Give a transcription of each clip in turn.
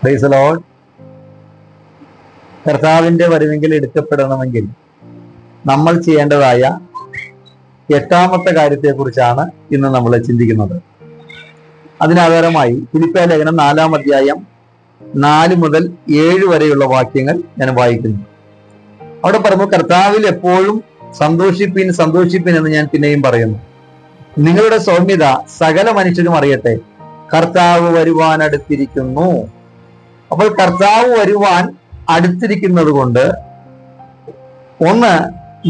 Praise the Lord. കർത്താവിന്റെ വരവെങ്കിൽ എടുക്കപ്പെടണമെങ്കിൽ നമ്മൾ ചെയ്യേണ്ടതായ 8ാമത്തെ കാര്യത്തെക്കുറിച്ചാണ് ഇന്ന് നമ്മൾ ചിന്തിക്കുന്നത്. അതിനാധാരമായി ഫിലിപ്പിയ ലേഖനം 4-ാം അധ്യായം 4 മുതൽ 7 വരെയുള്ള വാക്യങ്ങൾ ഞാൻ വായിക്കുന്നു. അവിടെ പറഞ്ഞു, കർത്താവിൽ എപ്പോഴും സന്തോഷിപ്പിൻ സന്തോഷിപ്പിൻ എന്ന് ഞാൻ പിന്നെയും പറയുന്നു. നിങ്ങളുടെ സൗമ്യത സകല മനുഷ്യരും അറിയട്ടെ, കർത്താവ് വരുവാൻ അടുത്തിരിക്കുന്നു. അപ്പോൾ കർത്താവ് വരുവാൻ അടുത്തിരിക്കുന്നത് കൊണ്ട് ഒന്ന്,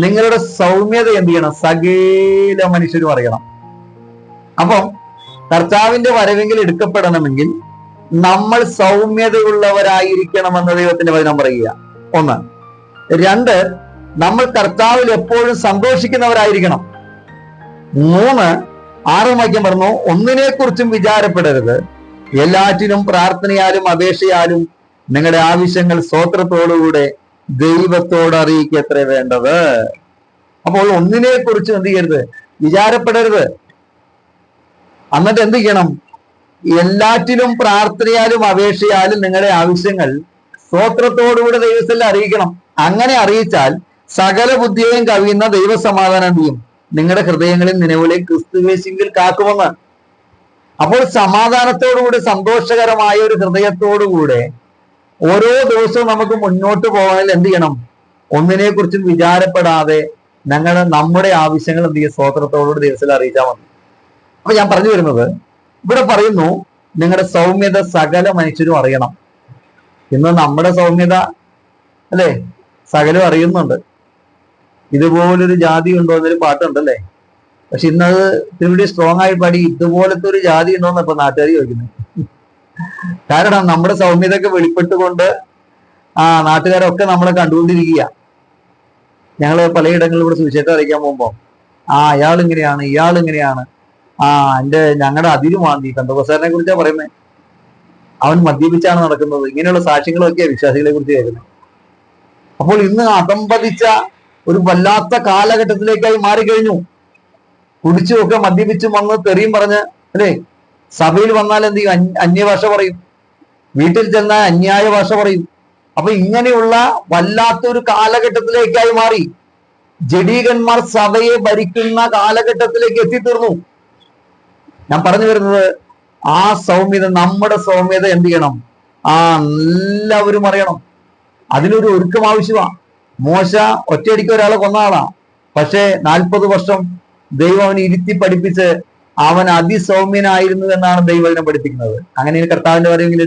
നിങ്ങളുടെ സൗമ്യത എന്ത് ചെയ്യണം? സകല മനുഷ്യരും അറിയണം. അപ്പം കർത്താവിന്റെ വരവെങ്കിൽ എടുക്കപ്പെടണമെങ്കിൽ നമ്മൾ സൗമ്യതയുള്ളവരായിരിക്കണമെന്ന് ദൈവത്തിന്റെ വചനം പറയുക. 1. 2, നമ്മൾ കർത്താവിൽ എപ്പോഴും സന്തോഷിക്കുന്നവരായിരിക്കണം. 3, 6 വാക്യം പറഞ്ഞു, ഒന്നിനെ കുറിച്ചും വിചാരപ്പെടരുത്, എല്ലാറ്റിനും പ്രാർത്ഥനയാലും അപേക്ഷയാലും നിങ്ങളുടെ ആവശ്യങ്ങൾ സ്തോത്രത്തോടുകൂടെ ദൈവത്തോട് അറിയിക്കത്ര വേണ്ടത്. അപ്പോൾ ഒന്നിനെ കുറിച്ചും എന്ത് ചെയ്യരുത്? വിചാരപ്പെടരുത്. എന്നിട്ട് എന്ത് ചെയ്യണം? എല്ലാറ്റിലും പ്രാർത്ഥനയാലും അപേക്ഷയാലും നിങ്ങളുടെ ആവശ്യങ്ങൾ സ്തോത്രത്തോടുകൂടെ ദൈവത്തിൽ അറിയിക്കണം. അങ്ങനെ അറിയിച്ചാൽ സകല ബുദ്ധിയെയും കവിയുന്ന ദൈവസമാധാനം എന്ത് ചെയ്യും? നിങ്ങളുടെ ഹൃദയങ്ങളിൽ നിലവിലെ ക്രിസ്തുവേശുവിൽ കാക്കുമെന്ന്. അപ്പോൾ സമാധാനത്തോടുകൂടി സന്തോഷകരമായ ഒരു ഹൃദയത്തോടുകൂടെ ഓരോ ദിവസവും നമുക്ക് മുന്നോട്ട് പോകാൻ എന്ത് ചെയ്യണം? ഒന്നിനെ കുറിച്ചും വിചാരപ്പെടാതെ നമ്മുടെ ആവശ്യങ്ങൾ എന്ത് ചെയ്യും? സ്തോത്രത്തോടുകൂടി ദൈവത്തിൽ അറിയിച്ചാൽ മതി. അപ്പൊ ഞാൻ പറഞ്ഞു വരുന്നത്, ഇവിടെ പറയുന്നു നിങ്ങളുടെ സൗമ്യത സകല മനുഷ്യരും അറിയണം. ഇന്ന് നമ്മുടെ സൗമ്യത അല്ലെ സകലം അറിയുന്നുണ്ട്. ഇതുപോലൊരു ജാതി ഉണ്ടോ എന്നൊരു പാട്ടുണ്ടല്ലേ. പക്ഷെ ഇന്നത് ഇത്തിരി സ്ട്രോങ് ആയി പാടി, ഇതുപോലത്തെ ഒരു ജാതി ഉണ്ടോന്ന് ഇപ്പൊ നാട്ടുകാർ ചോദിക്കുന്നത്. കാരണം നമ്മുടെ സൗമ്യതയൊക്കെ വെളിപ്പെട്ടുകൊണ്ട് നാട്ടുകാരൊക്കെ നമ്മളെ കണ്ടുകൊണ്ടിരിക്കുക. ഞങ്ങള് പലയിടങ്ങളിൽ ഇവിടെ സുവിശേഷം അറിയിക്കാൻ പോകുമ്പോ അയാൾ ഇങ്ങനെയാണ്, ഇയാൾ ഇങ്ങനെയാണ്, ഞങ്ങളുടെ അതിരുമാണ് ഈ പെന്തക്കോസ്തുകാരനെ കുറിച്ചാ പറയുന്നത്, അവൻ മദ്യപിച്ചാണ് നടക്കുന്നത്, ഇങ്ങനെയുള്ള സാക്ഷ്യങ്ങളൊക്കെയാണ് വിശ്വാസികളെ കുറിച്ച് കേൾക്കുന്നത്. അപ്പോൾ ഇന്ന് അതമ്പതിച്ച ഒരു വല്ലാത്ത കാലഘട്ടത്തിലേക്കായി മാറിക്കഴിഞ്ഞു. കുടിച്ചുമൊക്കെ മദ്യപിച്ചും വന്ന് തെറിയും പറഞ്ഞ് അല്ലേ, സഭയിൽ വന്നാൽ എന്ത് ചെയ്യും? അന്യഭാഷ പറയും, വീട്ടിൽ ചെന്നാൽ അന്യായ ഭാഷ പറയും. അപ്പൊ ഇങ്ങനെയുള്ള വല്ലാത്തൊരു കാലഘട്ടത്തിലേക്കായി മാറി. ജഡീകന്മാർ സഭയെ ഭരിക്കുന്ന കാലഘട്ടത്തിലേക്ക് എത്തിത്തീർന്നു. ഞാൻ പറഞ്ഞു വരുന്നത്, ആ സൗമ്യത, നമ്മുടെ സൗമ്യത എന്ത് ചെയ്യണം? എല്ലാവരും അറിയണം. അതിനൊരു ഒരുക്കം ആവശ്യമാണ്. മോശ ഒറ്റയടിക്ക് ഒരാളെ കൊന്ന ആളാ. പക്ഷെ 40 വർഷം ദൈവം അവനെ ഇരുത്തി പഠിപ്പിച്ച് അവൻ അതിസൗമ്യനായിരുന്നു എന്നാണ് ദൈവം പഠിപ്പിക്കുന്നത്. അങ്ങനെ കർത്താവിന്റെ വരവെങ്കിൽ